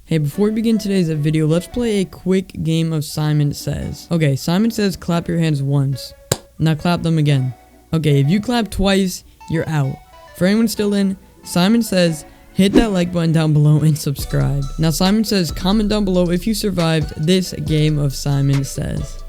Hey, before we begin today's video, let's play a quick game of Simon Says. Okay, Simon Says clap your hands once. Now clap them again. Okay, if you clap twice, you're out. For anyone still in, Simon Says hit that like button down below and subscribe. Now Simon Says comment down below if you survived this game of Simon Says.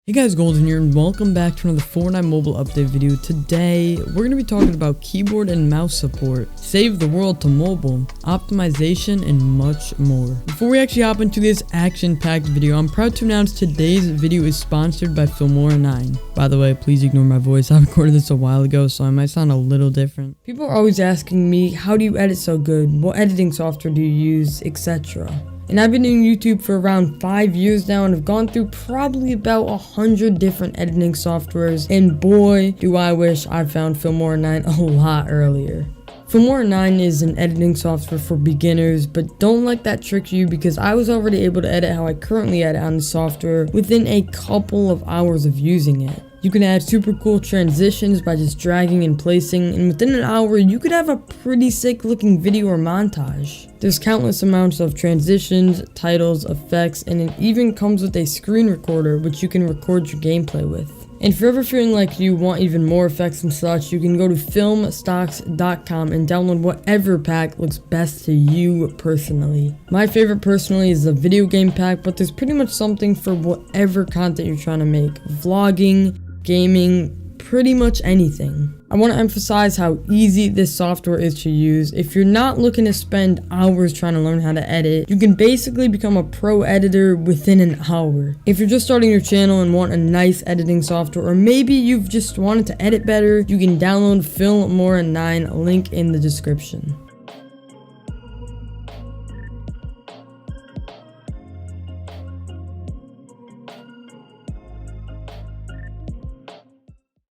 Hey guys, Golden here, and welcome back to another Fortnite Mobile update video. Today, we're going to be talking about keyboard and mouse support, save the world to mobile, optimization, and much more. Before we actually hop into this action-packed video, I'm proud to announce today's video is sponsored by Filmora9. By the way, please ignore my voice. I recorded this a while ago, so I might sound a little different. People are always asking me, how do you edit so good? What editing software do you use, etc. And I've been doing YouTube for around 5 years now and have gone through probably about 100 different editing softwares, and boy do I wish I found Filmora9 a lot earlier. Filmora9 is an editing software for beginners, but don't let that trick you because I was already able to edit how I currently edit on the software within a couple of hours of using it. You can add super cool transitions by just dragging and placing, and within an hour you could have a pretty sick looking video or montage. There's countless amounts of transitions, titles, effects, and it even comes with a screen recorder which you can record your gameplay with. And if you're ever feeling like you want even more effects and such, you can go to filmstocks.com and download whatever pack looks best to you personally. My favorite personally is the video game pack, but there's pretty much something for whatever content you're trying to make. Vlogging, gaming, pretty much anything. I want to emphasize how easy this software is to use. If you're not looking to spend hours trying to learn how to edit, you can basically become a pro editor within an hour. If you're just starting your channel and want a nice editing software, or maybe you've just wanted to edit better, you can download Filmora9, link in the description.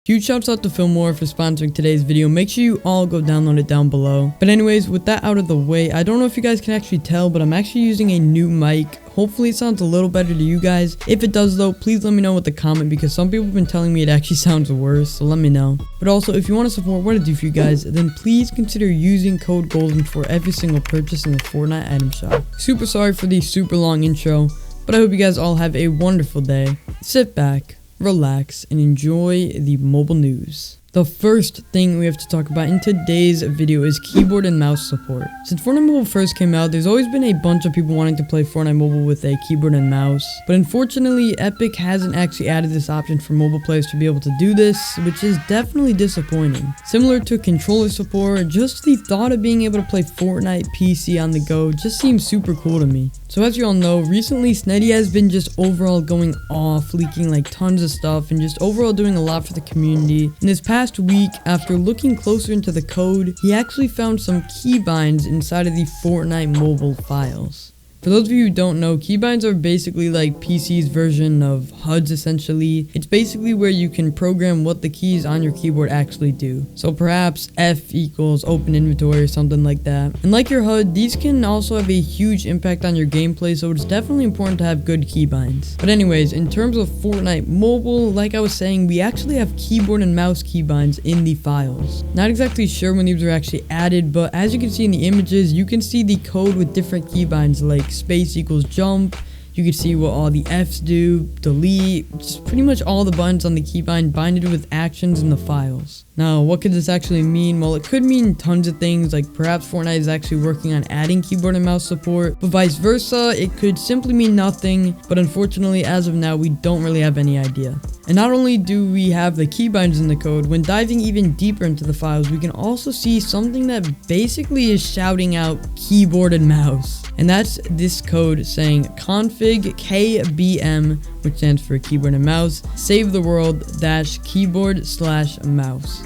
Huge shouts out to Filmora for sponsoring today's video. Make sure you all go download it down below. But anyways, with that out of the way, I don't know if you guys can actually tell, but I'm actually using a new mic. Hopefully it sounds a little better to you guys. If it does though, please let me know with the comment because some people have been telling me it actually sounds worse, so let me know. But also, if you want to support what I do for you guys, then please consider using code GOLDEN for every single purchase in the Fortnite item shop. Super sorry for the super long intro, but I hope you guys all have a wonderful day. Sit back, relax, and enjoy the mobile news. The first thing we have to talk about in today's video is keyboard and mouse support. Since Fortnite Mobile first came out, there's always been a bunch of people wanting to play Fortnite Mobile with a keyboard and mouse, but unfortunately Epic hasn't actually added this option for mobile players to be able to do this, which is definitely disappointing. Similar to controller support, just the thought of being able to play Fortnite PC on the go just seems super cool to me. So as you all know, recently Sneddy has been just overall going off, leaking like tons of stuff and just overall doing a lot for the community. In this past week, after looking closer into the code, he actually found some keybinds inside of the Fortnite Mobile files. For those of you who don't know, keybinds are basically like PC's version of HUDS essentially. It's basically where you can program what the keys on your keyboard actually do. So perhaps F equals open inventory or something like that. And like your HUD, these can also have a huge impact on your gameplay, so it's definitely important to have good keybinds. But anyways, in terms of Fortnite Mobile, like I was saying, we actually have keyboard and mouse keybinds in the files. Not exactly sure when these were actually added, but as you can see in the images, you can see the code with different keybinds like space equals jump. You can see what all the F's do, delete, just pretty much all the buttons on the keybind binded with actions in the files. Now, what could this actually mean? Well, it could mean tons of things, like perhaps Fortnite is actually working on adding keyboard and mouse support, but vice versa, it could simply mean nothing, but unfortunately, as of now, we don't really have any idea. And not only do we have the keybinds in the code, when diving even deeper into the files, we can also see something that basically is shouting out keyboard and mouse. And that's this code saying config KBM, which stands for keyboard and mouse, save the world - keyboard / mouse.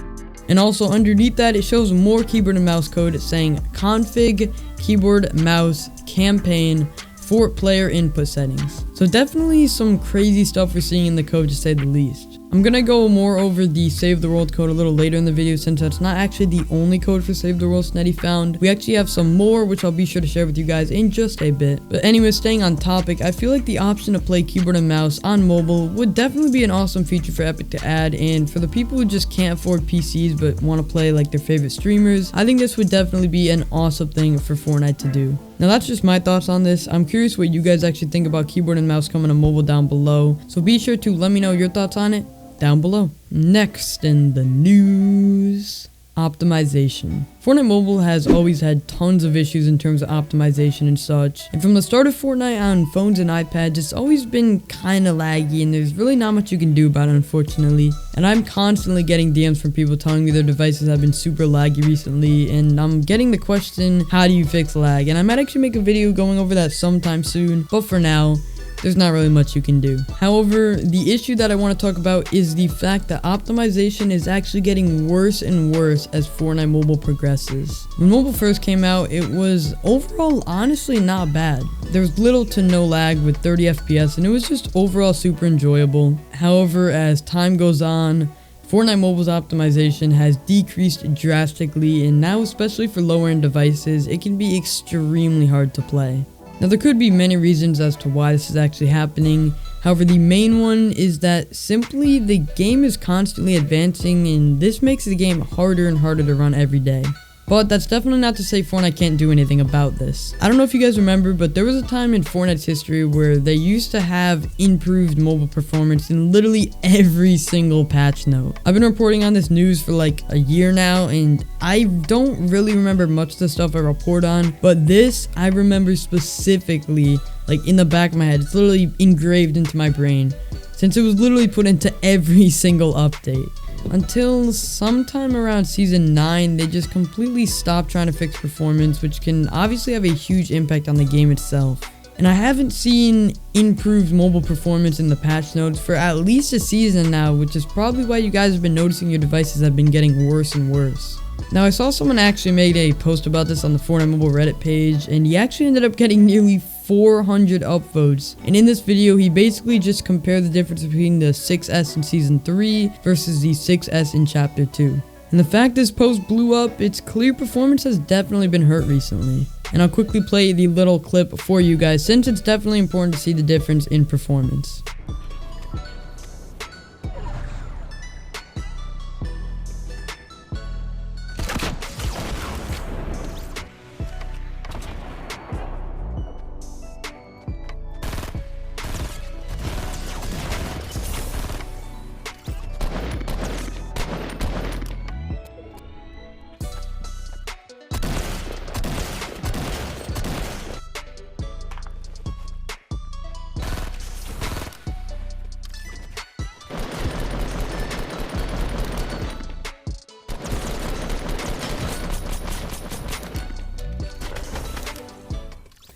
And also underneath that, it shows more keyboard and mouse code saying config keyboard mouse campaign for player input settings. So definitely some crazy stuff we're seeing in the code, to say the least. I'm gonna go more over the Save the World code a little later in the video, since that's not actually the only code for Save the World Snetty found. We actually have some more, which I'll be sure to share with you guys in just a bit. But anyway, staying on topic, I feel like the option to play keyboard and mouse on mobile would definitely be an awesome feature for Epic to add, and for the people who just can't afford PCs but want to play like their favorite streamers, I think this would definitely be an awesome thing for Fortnite to do. Now that's just my thoughts on this. I'm curious what you guys actually think about keyboard and mouse coming to mobile down below, so be sure to let me know your thoughts on it down below. Next in the news, optimization. Fortnite Mobile has always had tons of issues in terms of optimization and such, and from the start of Fortnite on phones and iPads, it's always been kinda laggy, and there's really not much you can do about it, unfortunately. And I'm constantly getting DMs from people telling me their devices have been super laggy recently, and I'm getting the question, how do you fix lag? And I might actually make a video going over that sometime soon, but for now, there's not really much you can do. However, the issue that I want to talk about is the fact that optimization is actually getting worse and worse as Fortnite Mobile progresses. When mobile first came out, it was overall honestly not bad. There was little to no lag with 30 FPS, and it was just overall super enjoyable. However, as time goes on, Fortnite Mobile's optimization has decreased drastically, and now especially for lower end devices, it can be extremely hard to play. Now there could be many reasons as to why this is actually happening. However, the main one is that simply the game is constantly advancing, and this makes the game harder and harder to run every day. But that's definitely not to say Fortnite can't do anything about this. I don't know if you guys remember, but there was a time in Fortnite's history where they used to have improved mobile performance in literally every single patch note. I've been reporting on this news for like a year now, and I don't really remember much of the stuff I report on, but this I remember specifically, like in the back of my head. It's literally engraved into my brain, since it was literally put into every single update. Until sometime around season 9, they just completely stopped trying to fix performance, which can obviously have a huge impact on the game itself. And I haven't seen improved mobile performance in the patch notes for at least a season now, which is probably why you guys have been noticing your devices have been getting worse and worse. Now, I saw someone actually made a post about this on the Fortnite Mobile Reddit page, and he actually ended up getting nearly 400 upvotes. And in this video, he basically just compared the difference between the 6S in Season 3 versus the 6S in Chapter 2. And the fact this post blew up, its clear performance has definitely been hurt recently. And I'll quickly play the little clip for you guys, since it's definitely important to see the difference in performance.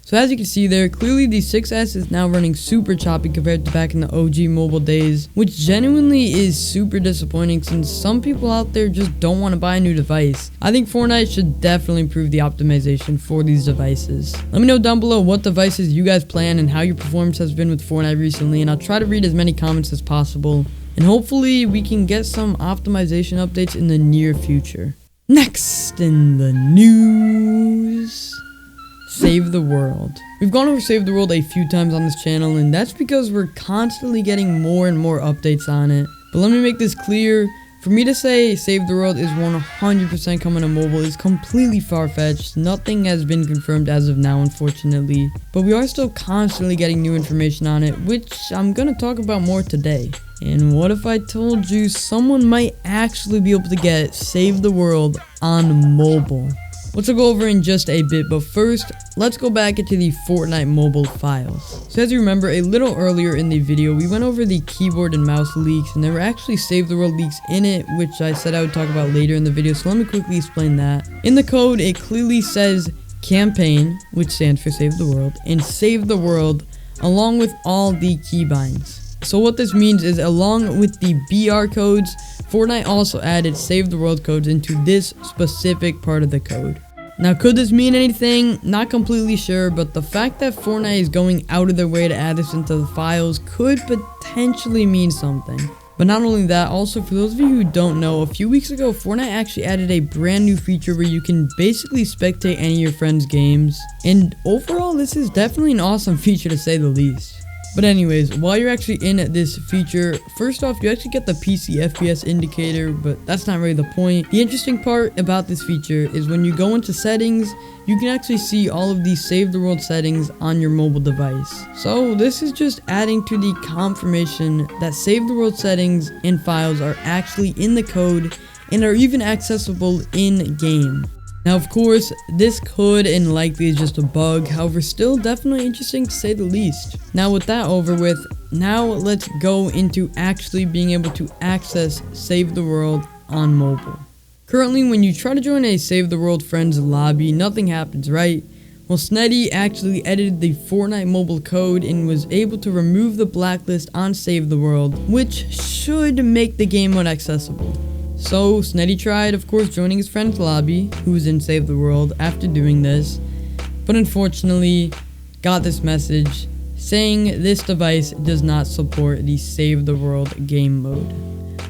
So as you can see there, clearly the 6S is now running super choppy compared to back in the OG mobile days, which genuinely is super disappointing, since some people out there just don't want to buy a new device. I think Fortnite should definitely improve the optimization for these devices. Let me know down below what devices you guys play on and how your performance has been with Fortnite recently, and I'll try to read as many comments as possible. And hopefully we can get some optimization updates in the near future. Next in the news, Save the World. We've gone over Save the World a few times on this channel, and that's because we're constantly getting more and more updates on it. But let me make this clear. For me to say Save the World is 100% coming to mobile is completely far-fetched. Nothing has been confirmed as of now, unfortunately. But we are still constantly getting new information on it, which I'm gonna talk about more today. And what if I told you someone might actually be able to get Save the World on mobile? Which I'll go over in just a bit, but first, let's go back into the Fortnite Mobile files. So as you remember, a little earlier in the video, we went over the keyboard and mouse leaks, and there were actually Save the World leaks in it, which I said I would talk about later in the video, so let me quickly explain that. In the code, it clearly says campaign, which stands for Save the World, and Save the World, along with all the keybinds. So what this means is, along with the BR codes, Fortnite also added Save the World codes into this specific part of the code. Now, could this mean anything? Not completely sure, but the fact that Fortnite is going out of their way to add this into the files could potentially mean something. But not only that, also for those of you who don't know, a few weeks ago, Fortnite actually added a brand new feature where you can basically spectate any of your friends' games. And overall, this is definitely an awesome feature to say the least. But anyways, while you're actually in this feature, first off, you actually get the PC FPS indicator, but that's not really the point. The interesting part about this feature is when you go into settings, you can actually see all of these save the world settings on your mobile device. So this is just adding to the confirmation that save the world settings and files are actually in the code and are even accessible in game. Now, of course, this could and likely is just a bug, however, still definitely interesting to say the least. Now, with that over with, now let's go into actually being able to access Save the World on mobile. Currently, when you try to join a Save the World friends lobby, nothing happens, right? Well, Sneddy actually edited the Fortnite Mobile code and was able to remove the blacklist on Save the World, which should make the game mode accessible. So, Sneddy tried, of course, joining his friend's lobby, who was in Save the World, after doing this, but unfortunately, got this message saying this device does not support the Save the World game mode.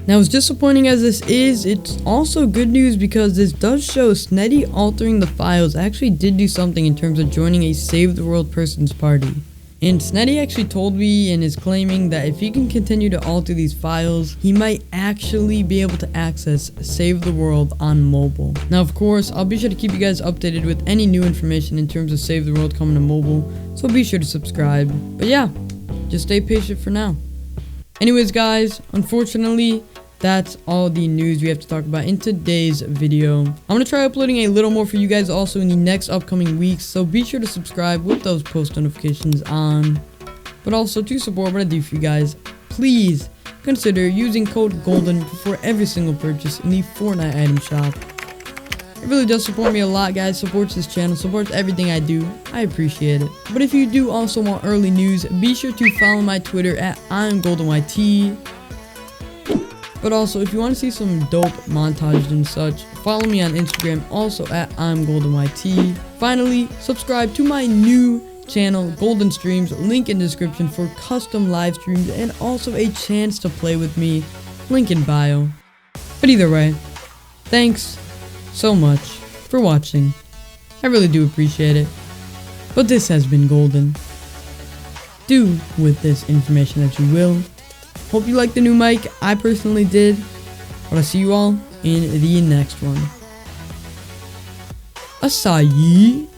Now, as disappointing as this is, it's also good news because this does show Sneddy altering the files actually did do something in terms of joining a Save the World person's party. And Sneddy actually told me and is claiming that if he can continue to alter these files, he might actually be able to access Save the World on mobile. Now, of course, I'll be sure to keep you guys updated with any new information in terms of Save the World coming to mobile, so be sure to subscribe. But yeah, just stay patient for now. Anyways, guys, unfortunately, that's all the news we have to talk about in today's video. I'm going to try uploading a little more for you guys also in the next upcoming weeks, so be sure to subscribe with those post notifications on. But also to support what I do for you guys, please consider using code GOLDEN for every single purchase in the Fortnite item shop. It really does support me a lot, guys. Supports this channel, supports everything I do. I appreciate it. But if you do also want early news, be sure to follow my Twitter at IamGoldenYT. But also, if you want to see some dope montages and such, follow me on Instagram, also at IamGoldenYT. Finally, subscribe to my new channel, Golden Streams, link in description for custom live streams and also a chance to play with me, link in bio. But either way, thanks so much for watching. I really do appreciate it. But this has been Golden. Do with this information that you will. Hope you liked the new mic. I personally did. But I'll see you all in the next one. Acai.